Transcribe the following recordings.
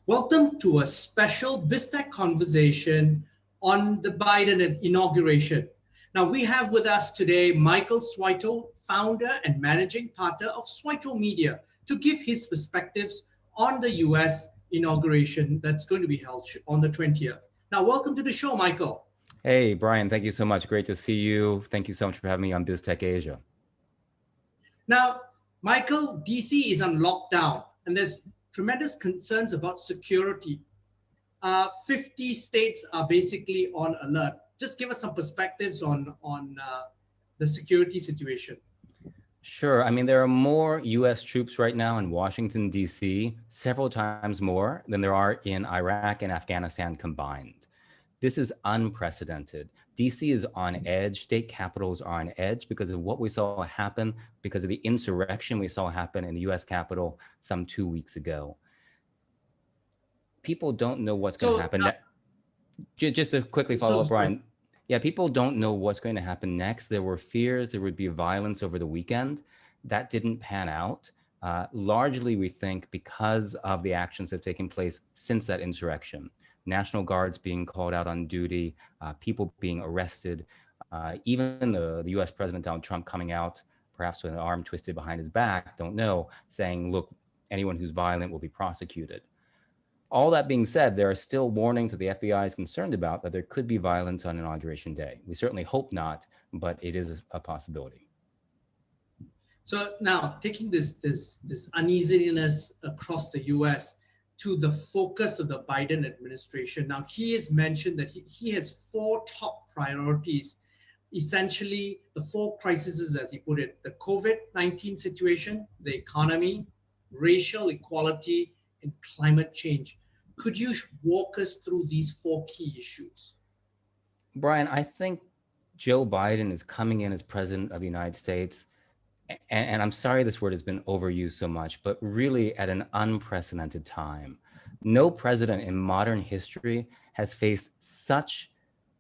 Welcome to a special BizTech conversation on the Biden inauguration. Now, we have with us today Michael Switow, founder and managing partner of Switow Media, to give his perspectives on the US inauguration that's going to be held on the 20th. Now, welcome to the show, Michael. Hey, Brian, thank you so much. Great to see you. Thank you so much for having me on BizTech Asia. Now, Michael, DC is on lockdown, and there's tremendous concerns about security. 50 states are basically on alert. Just give us some perspectives on the security situation. Sure. I mean, there are more U.S. troops right now in Washington, D.C., several times more than there are in Iraq and Afghanistan combined. This is unprecedented. DC is on edge. State capitals are on edge because of what we saw happen, because of the insurrection we saw happen in the US Capitol some 2 weeks ago. People don't know what's going to happen. Just to quickly follow up, Brian. Yeah, people don't know what's going to happen next. There were fears there would be violence over the weekend. That didn't pan out. Largely, we think, because of the actions that have taken place since that insurrection. National Guards being called out on duty, people being arrested, even the US President Donald Trump coming out, perhaps with an arm twisted behind his back, don't know, saying, look, anyone who's violent will be prosecuted. All that being said, there are still warnings that the FBI is concerned about that there could be violence on Inauguration Day. We certainly hope not, but it is a possibility. So now, taking this uneasiness across the US, to the focus of the Biden administration. Now, he has mentioned that he has 4 top priorities, essentially the 4 crises, as he put it: the COVID-19 situation, the economy, racial equality, and climate change. Could you walk us through these 4 key issues? Brian, I think Joe Biden is coming in as president of the United States, and I'm sorry this word has been overused so much, but really at an unprecedented time. No president in modern history has faced such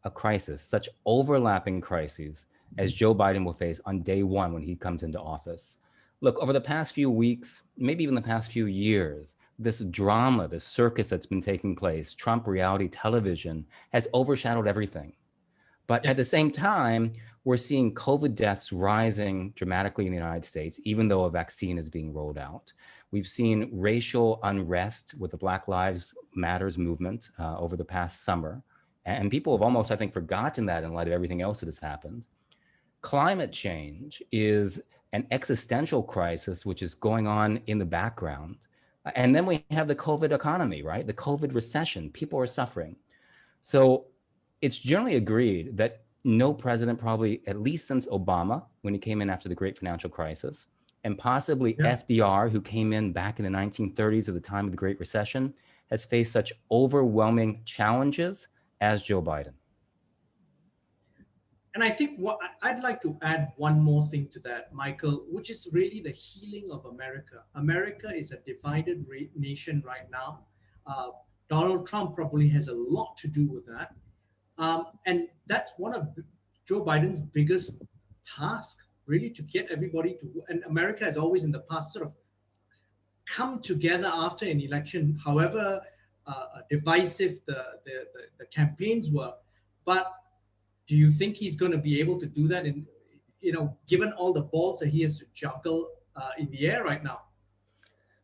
a crisis, such overlapping crises as Joe Biden will face on day one when he comes into office. Look, over the past few weeks, maybe even the past few years, this drama, this circus that's been taking place, Trump reality television, has overshadowed everything. But at the same time, we're seeing COVID deaths rising dramatically in the United States, even though a vaccine is being rolled out. We've seen racial unrest with the Black Lives Matters movement over the past summer. And people have almost, I think, forgotten that in light of everything else that has happened. Climate change is an existential crisis, which is going on in the background. And then we have the COVID economy, right? The COVID recession. People are suffering. So it's generally agreed that no president, probably at least since Obama, when he came in after the great financial crisis, and possibly FDR, who came in back in the 1930s at the time of the Great Recession, has faced such overwhelming challenges as Joe Biden. And I think what I'd like to add one more thing to that, Michael, which is really the healing of America. America is a divided nation right now. Donald Trump probably has a lot to do with that. And that's one of Joe Biden's biggest tasks, really, to get everybody to, and America has always in the past sort of come together after an election, however divisive the campaigns were. But do you think he's going to be able to do that in, given all the balls that he has to juggle in the air right now?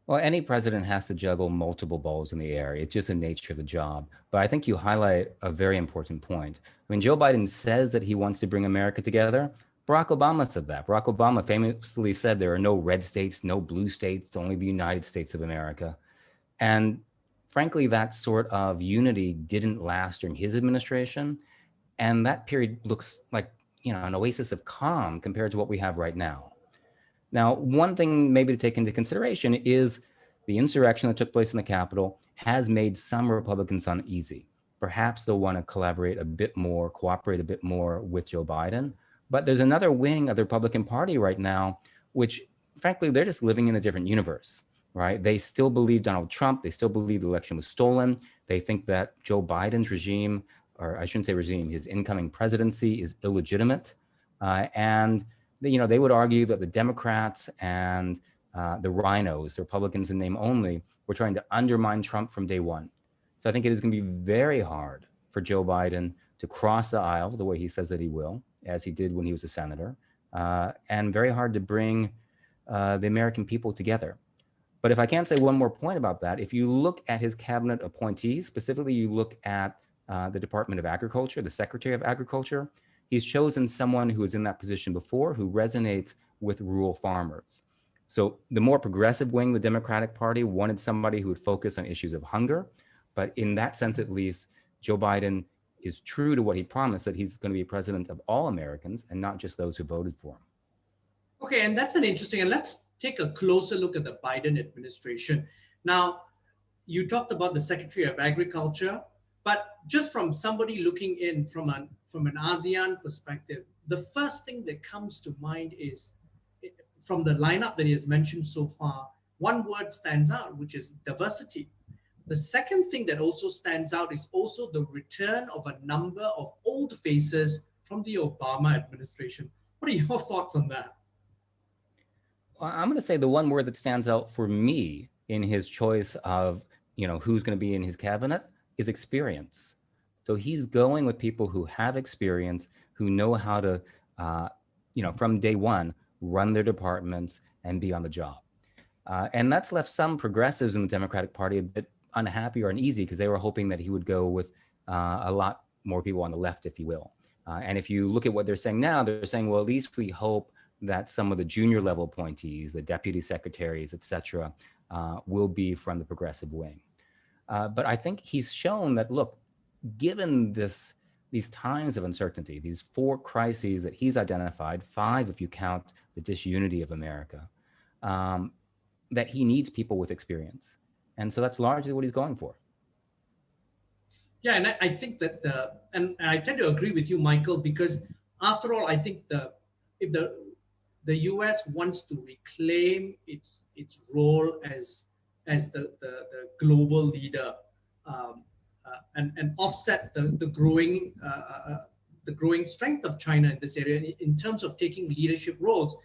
Well, any president has to juggle multiple balls in the air. It's just the nature of the job. But I think you highlight a very important point. When Joe Biden says that he wants to bring America together, Barack Obama said that. Barack Obama famously said there are no red states, no blue states, only the United States of America. And frankly, that sort of unity didn't last during his administration. And that period looks like, an oasis of calm compared to what we have right now. Now, one thing maybe to take into consideration is the insurrection that took place in the Capitol has made some Republicans uneasy. Perhaps they'll want to collaborate a bit more, cooperate a bit more with Joe Biden. But there's another wing of the Republican Party right now, which, frankly, they're just living in a different universe, right? They still believe Donald Trump. They still believe the election was stolen. They think that Joe Biden's regime, or I shouldn't say regime, his incoming presidency is illegitimate. And they would argue that the Democrats and the rhinos, the Republicans in name only, were trying to undermine Trump from day one. So I think it is going to be very hard for Joe Biden to cross the aisle the way he says that he will, as he did when he was a senator, and very hard to bring the American people together. But if I can say one more point about that, if you look at his cabinet appointees, specifically you look at the Department of Agriculture, the Secretary of Agriculture, he's chosen someone who was in that position before, who resonates with rural farmers. So the more progressive wing, the Democratic Party, wanted somebody who would focus on issues of hunger. But in that sense, at least, Joe Biden is true to what he promised, that he's going to be president of all Americans and not just those who voted for him. Okay, and that's an interesting, and let's take a closer look at the Biden administration. Now, you talked about the Secretary of Agriculture, but just from somebody looking in from an ASEAN perspective, the first thing that comes to mind is, from the lineup that he has mentioned so far, one word stands out, which is diversity. The second thing that also stands out is also the return of a number of old faces from the Obama administration. What are your thoughts on that? Well, I'm going to say the one word that stands out for me in his choice of, who's going to be in his cabinet is experience. So he's going with people who have experience, who know how to, from day one, run their departments and be on the job. And that's left some progressives in the Democratic Party a bit unhappy or uneasy, because they were hoping that he would go with a lot more people on the left, if you will. And if you look at what they're saying now, they're saying, well, at least we hope that some of the junior level appointees, the deputy secretaries, et cetera, will be from the progressive wing. But I think he's shown that, look, given these times of uncertainty, these 4 crises that he's identified, 5 if you count the disunity of America, that he needs people with experience. And so that's largely what he's going for. Yeah, and I think that and I tend to agree with you, Michael, because after all, I think if the U.S. wants to reclaim its role as the global leader, and offset the growing strength of China in this area in terms of taking leadership roles,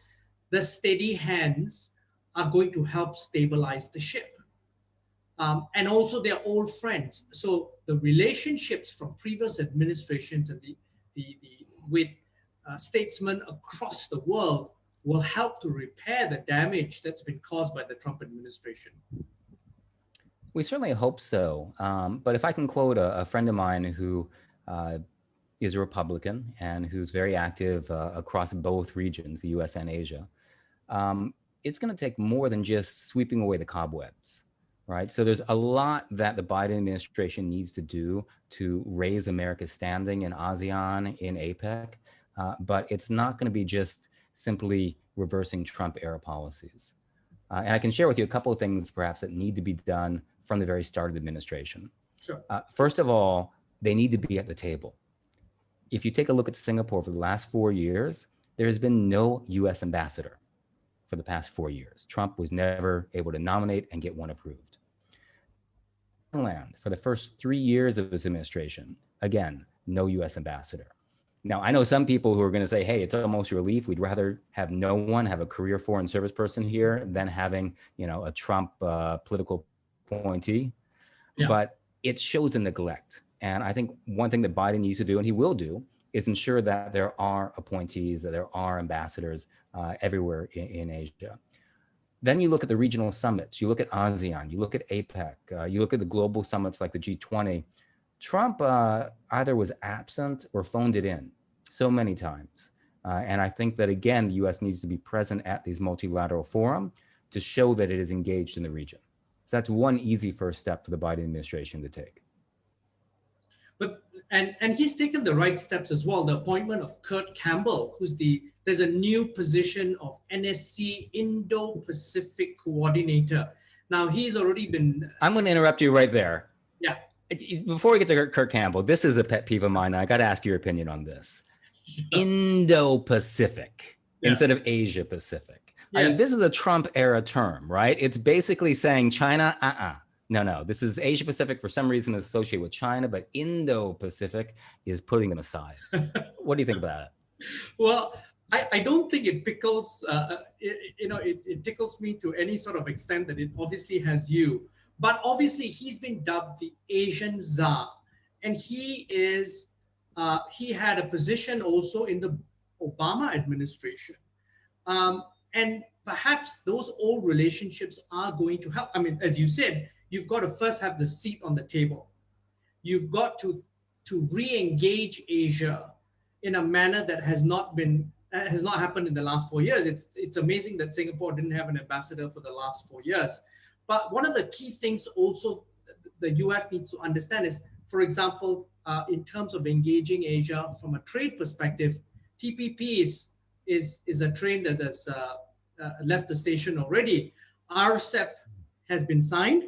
the steady hands are going to help stabilize the ship. And also they're old friends. So the relationships from previous administrations and with statesmen across the world will help to repair the damage that's been caused by the Trump administration. We certainly hope so. But if I can quote a friend of mine who is a Republican and who's very active across both regions, the US and Asia, it's going to take more than just sweeping away the cobwebs, right? So there's a lot that the Biden administration needs to do to raise America's standing in ASEAN, in APEC, but it's not going to be just simply reversing Trump-era policies. And I can share with you a couple of things perhaps that need to be done from the very start of the administration. Sure. First of all, they need to be at the table. If you take a look at Singapore for the last 4 years, there has been no US ambassador for the past 4 years. Trump was never able to nominate and get one approved. For the first 3 years of his administration, again, no US ambassador. Now, I know some people who are going to say, hey, it's almost relief. We'd rather have no one, have a career foreign service person here than having, a Trump political appointee. Yeah. But it shows a neglect. And I think one thing that Biden needs to do, and he will do, is ensure that there are appointees, that there are ambassadors everywhere in Asia. Then you look at the regional summits, you look at ASEAN, you look at APEC, you look at the global summits like the G20. Trump either was absent or phoned it in so many times. And I think that, again, the US needs to be present at these multilateral forums to show that it is engaged in the region. So that's one easy first step for the Biden administration to take. But and he's taken the right steps as well. The appointment of Kurt Campbell, there's a new position of NSC Indo-Pacific Coordinator. Now he's already been. I'm going to interrupt you right there. Yeah. Before we get to Kurt Campbell, this is a pet peeve of mine. I got to ask your opinion on this. Indo-Pacific instead of Asia-Pacific. Yes. I mean, this is a Trump era term, right? It's basically saying China, No, this is Asia-Pacific for some reason associated with China, but Indo-Pacific is putting them aside. What do you think about it? Well, I don't think it pickles, it tickles me to any sort of extent that it obviously has you. But obviously, he's been dubbed the Asian Tsar. And he had a position also in the Obama administration. Um, and perhaps those old relationships are going to help. I mean, as you said, you've got to first have the seat on the table. You've got to re-engage Asia in a manner that has not happened in the last 4 years. It's amazing that Singapore didn't have an ambassador for the last 4 years. But one of the key things also the US needs to understand is, for example, in terms of engaging Asia from a trade perspective, TPP is a train that has left the station already. RCEP has been signed.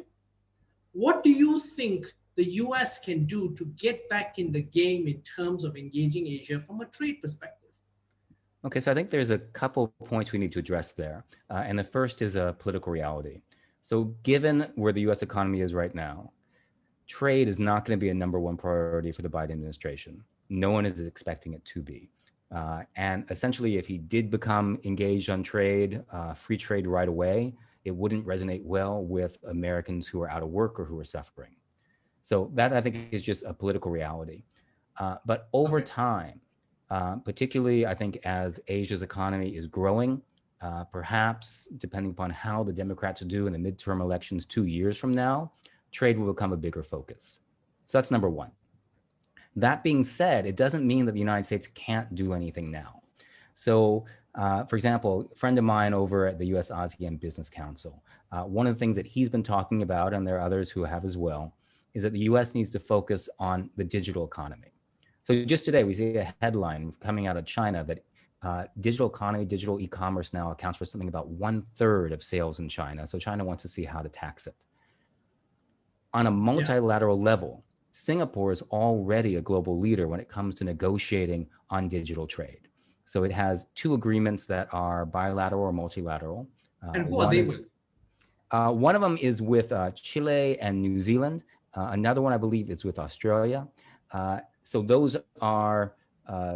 What do you think the US can do to get back in the game in terms of engaging Asia from a trade perspective? Okay, so I think there's a couple points we need to address there. And the first is a political reality. So given where the US economy is right now, trade is not going to be a number one priority for the Biden administration. No one is expecting it to be. And essentially, if he did become engaged on trade, free trade right away, it wouldn't resonate well with Americans who are out of work or who are suffering. So that, I think, is just a political reality. But over time, particularly, I think, as Asia's economy is growing, perhaps depending upon how the Democrats do in the midterm elections 2 years from now, trade will become a bigger focus. So that's number one. That being said, it doesn't mean that the United States can't do anything now. So, for example, a friend of mine over at the US ASEAN Business Council, one of the things that he's been talking about, and there are others who have as well, is that the US needs to focus on the digital economy. So just today, we see a headline coming out of China that digital economy, digital e-commerce now accounts for something about 1/3 of sales in China. So China wants to see how to tax it. On a multilateral level, Singapore is already a global leader when it comes to negotiating on digital trade. So it has 2 agreements that are bilateral or multilateral. And who are they with? One of them is with Chile and New Zealand. Another one, I believe, is with Australia. So those are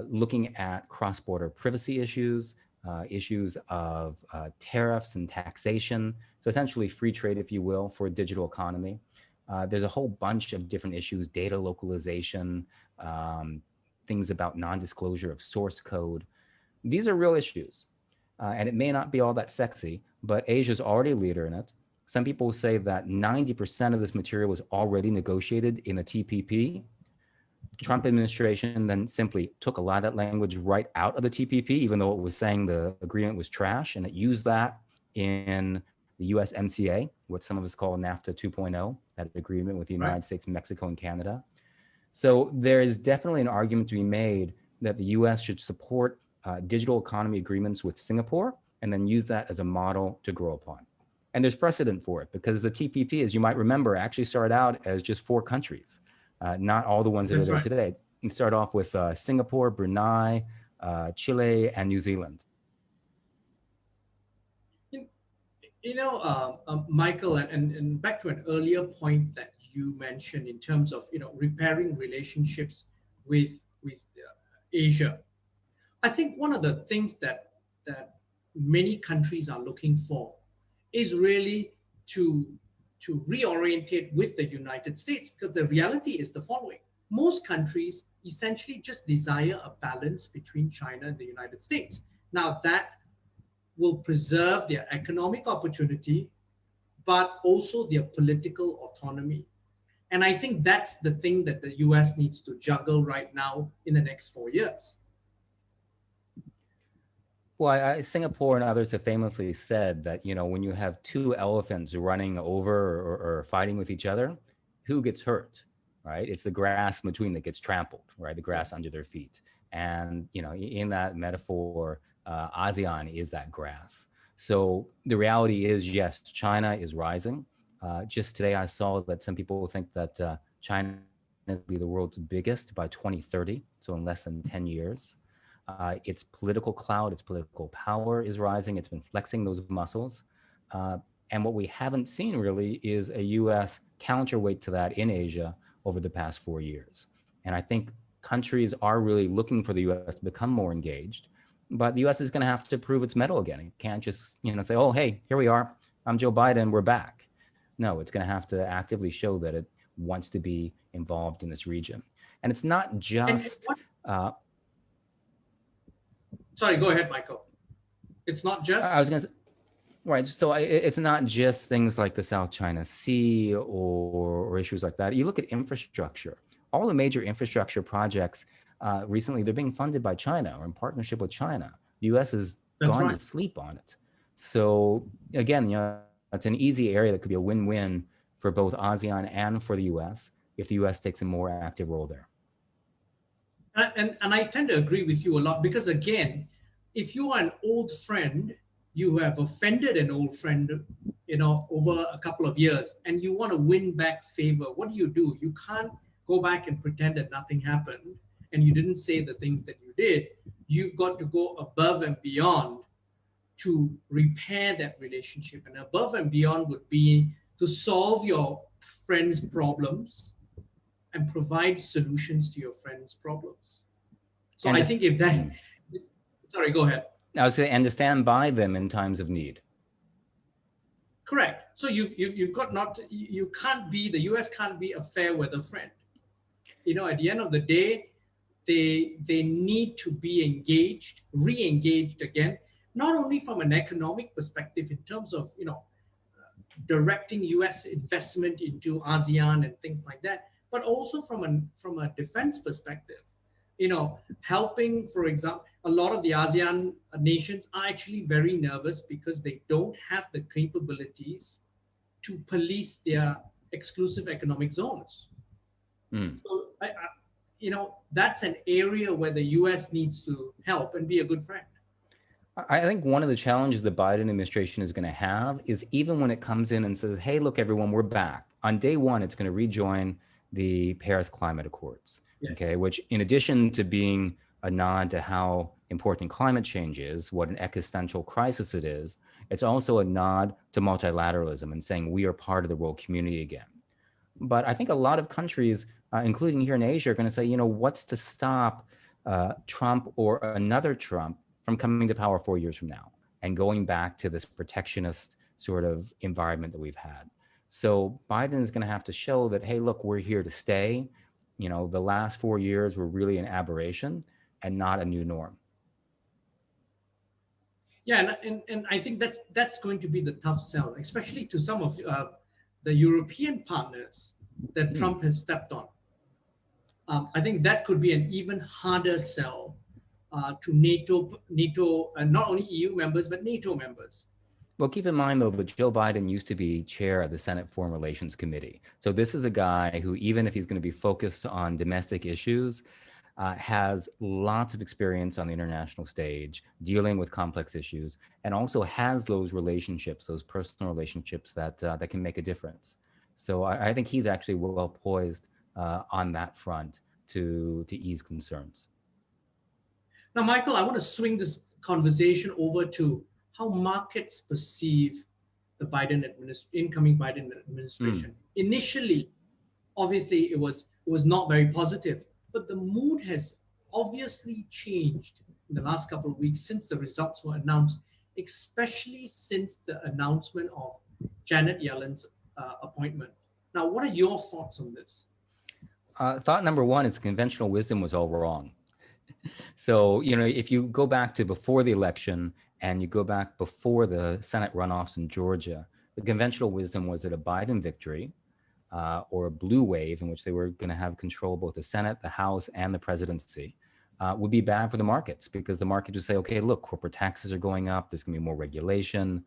looking at cross-border privacy issues, issues of tariffs and taxation. So essentially free trade, if you will, for a digital economy. There's a whole bunch of different issues, data localization, things about non-disclosure of source code. These are real issues. And it may not be all that sexy, but Asia's already a leader in it. Some people say that 90% of this material was already negotiated in the TPP. Trump administration then simply took a lot of that language right out of the TPP, even though it was saying the agreement was trash, and it used that in the USMCA, what some of us call NAFTA 2.0, that agreement with the United States, Mexico, and Canada. So there is definitely an argument to be made that the US should support digital economy agreements with Singapore and then use that as a model to grow upon. And there's precedent for it because the TPP, as you might remember, actually started out as just 4 countries, not all the ones that are there today. It started off with Singapore, Brunei, Chile, and New Zealand. Michael, and back to an earlier point that you mentioned in terms of repairing relationships with Asia. I think one of the things that many countries are looking for is really to reorientate with the United States, because the reality is the following. Most countries essentially just desire a balance between China and the United States. Now that will preserve their economic opportunity, but also their political autonomy. And I think that's the thing that the US needs to juggle right now in the next 4 years. Well, Singapore and others have famously said that, when you have 2 elephants running over or fighting with each other, who gets hurt, right? It's the grass between that gets trampled, right? The grass under their feet. And, in that metaphor, ASEAN is that grass. So the reality is, yes, China is rising. Just today, I saw that some people think that China will be the world's biggest by 2030, so in less than 10 years. Its political clout, its political power is rising. It's been flexing those muscles. And what we haven't seen really is a US counterweight to that in Asia over the past 4 years. And I think countries are really looking for the US to become more engaged. But the U.S. is going to have to prove its mettle again. It can't just, say, "Oh, hey, here we are. I'm Joe Biden. We're back." No, it's going to have to actively show that it wants to be involved in this region. And it's not And just, what? uh, Sorry, go ahead, Michael. It's not I just. was going to say, right. So it's not just things like the South China Sea or issues like that. You look at infrastructure. All the major infrastructure projects recently, they're being funded by China or in partnership with China. The U.S. has That's gone right. to sleep on it. So again, it's an easy area that could be a win-win for both ASEAN and for the U.S. if the U.S. takes a more active role there. And I tend to agree with you a lot because, again, if you are an old friend, you have offended an old friend, over a couple of years, and you want to win back favor. What do? You can't go back and pretend that nothing happened and you didn't say the things that you did. You've got to go above and beyond to repair that relationship. And above and beyond would be to solve your friend's problems and provide solutions to your friends' problems. So And I just, think if that, sorry, go ahead. I was saying, and to stand by them in times of need. Correct. So you've got not, you can't be, the US can't be a fair weather friend. At the end of the day, they need to be engaged, re-engaged again, not only from an economic perspective in terms of, directing US investment into ASEAN and things like that, but also from a defense perspective. Helping, for example, a lot of the ASEAN nations are actually very nervous because they don't have the capabilities to police their exclusive economic zones. So, that's an area where the US needs to help and be a good friend. I think one of the challenges the Biden administration is going to have is even when it comes in and says, "Hey, look, everyone, we're back." On day one, it's going to rejoin the Paris Climate Accords, okay, Yes. which in addition to being a nod to how important climate change is, what an existential crisis it is, it's also a nod to multilateralism and saying we are part of the world community again. But I think a lot of countries, including here in Asia, are going to say, what's to stop Trump or another Trump from coming to power 4 years from now and going back to this protectionist sort of environment that we've had. So Biden is going to have to show that, hey, look, we're here to stay. The last 4 years were really an aberration and not a new norm. Yeah, and I think that's going to be the tough sell, especially to some of the European partners that Trump has stepped on. I think that could be an even harder sell to NATO, not only EU members, but NATO members. Well, keep in mind, though, that Joe Biden used to be chair of the Senate Foreign Relations Committee. So this is a guy who, even if he's going to be focused on domestic issues, has lots of experience on the international stage, dealing with complex issues, and also has those relationships, those personal relationships that can make a difference. So I think he's actually well poised on that front to ease concerns. Now, Michael, I want to swing this conversation over to how markets perceive the incoming Biden administration. Initially, obviously, it was not very positive, but the mood has obviously changed in the last couple of weeks since the results were announced, especially since the announcement of Janet Yellen's appointment. Now, what are your thoughts on this? Thought number one is conventional wisdom was all wrong. So, if you go back to before the election and you go back before the Senate runoffs in Georgia, the conventional wisdom was that a Biden victory or a blue wave in which they were going to have control of both the Senate, the House, and the presidency would be bad for the markets because the market would say, okay, look, corporate taxes are going up. There's going to be more regulation,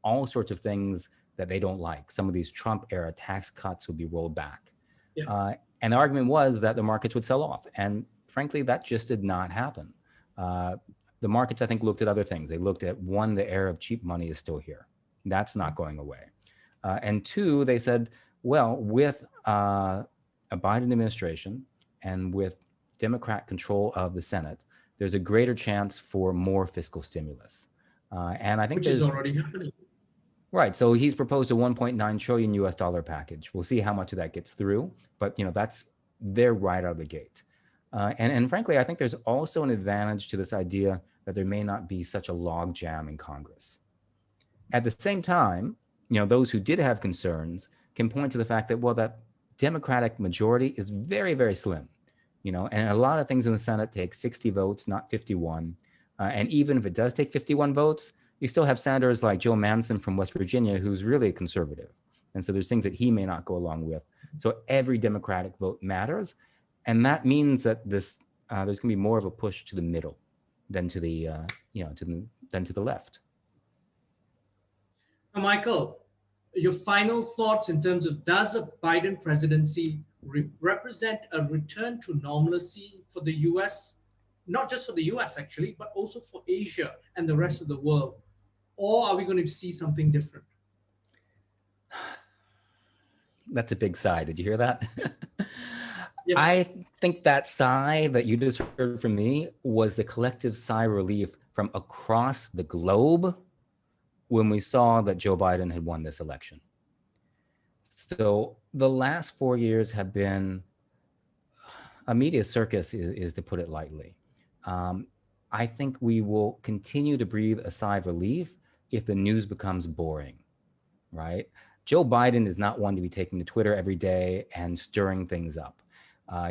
all sorts of things that they don't like. Some of these Trump era tax cuts would be rolled back. Yeah. And the argument was that the markets would sell off. And frankly, that just did not happen. The markets, I think, looked at other things. They looked at, one, the era of cheap money is still here. That's not going away. And two, they said, well, with a Biden administration and with Democrat control of the Senate, there's a greater chance for more fiscal stimulus. And I think which is already happening. Right. So he's proposed a 1.9 trillion US dollar package. We'll see how much of that gets through, but they're right out of the gate. And frankly, I think there's also an advantage to this idea that there may not be such a log jam in Congress. At the same time, those who did have concerns can point to the fact that, well, that Democratic majority is very, very slim, and a lot of things in the Senate take 60 votes, not 51. And even if it does take 51 votes, you still have senators like Joe Manchin from West Virginia, who's really a conservative. And so there's things that he may not go along with. So every Democratic vote matters. And that means that there's going to be more of a push to the middle than to the, than to the left. Now, Michael, your final thoughts in terms of, does a Biden presidency represent a return to normalcy for the US? Not just for the US, actually, but also for Asia and the rest of the world? Or are we going to see something different? That's a big sigh. Did you hear that? Yes. I think that sigh that you just heard from me was the collective sigh of relief from across the globe when we saw that Joe Biden had won this election. So the last 4 years have been a media circus, is to put it lightly. I think we will continue to breathe a sigh of relief if the news becomes boring, right? Joe Biden is not one to be taking to Twitter every day and stirring things up.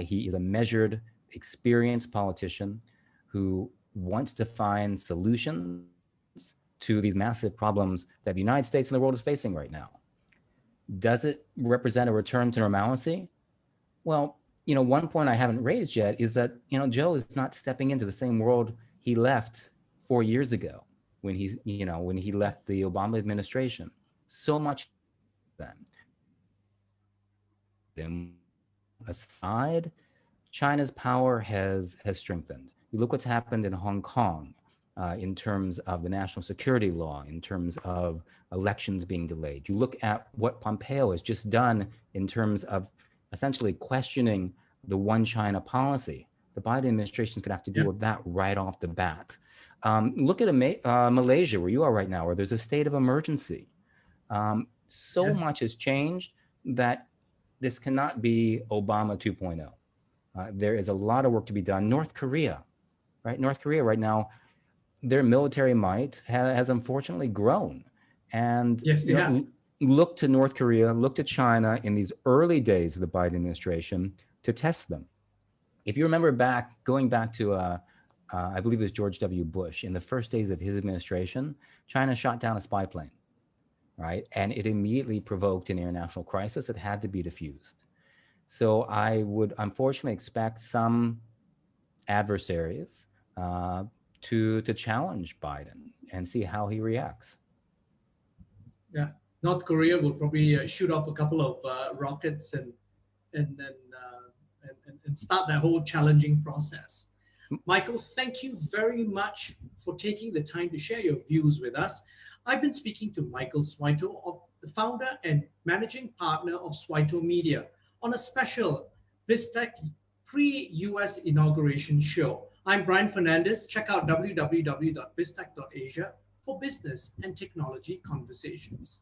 He is a measured, experienced politician who wants to find solutions to these massive problems that the United States and the world is facing right now. Does it represent a return to normalcy? Well, one point I haven't raised yet is that, Joe is not stepping into the same world he left 4 years ago when he left the Obama administration. So much then. Aside, China's power has strengthened. You look what's happened in Hong Kong in terms of the national security law, in terms of elections being delayed. You look at what Pompeo has just done in terms of essentially questioning the one China policy. The Biden administration is going to have to deal with that right off the bat. Look at Malaysia, where you are right now, where there's a state of emergency. So much has changed that this cannot be Obama 2.0. There is a lot of work to be done. North Korea, right? North Korea right now, their military might has unfortunately grown. And look to North Korea, look to China in these early days of the Biden administration to test them. If you remember going back to, I believe it was George W. Bush, in the first days of his administration, China shot down a spy plane, right? And it immediately provoked an international crisis that had to be diffused. So I would unfortunately expect some adversaries to challenge Biden and see how he reacts. Yeah, North Korea will probably shoot off a couple of rockets and start that whole challenging process. Michael, thank you very much for taking the time to share your views with us. I've been speaking to Michael Switow, the founder and managing partner of Switow Media, on a special BizTech pre-US inauguration show. I'm Brian Fernandez. Check out www.biztech.asia for business and technology conversations.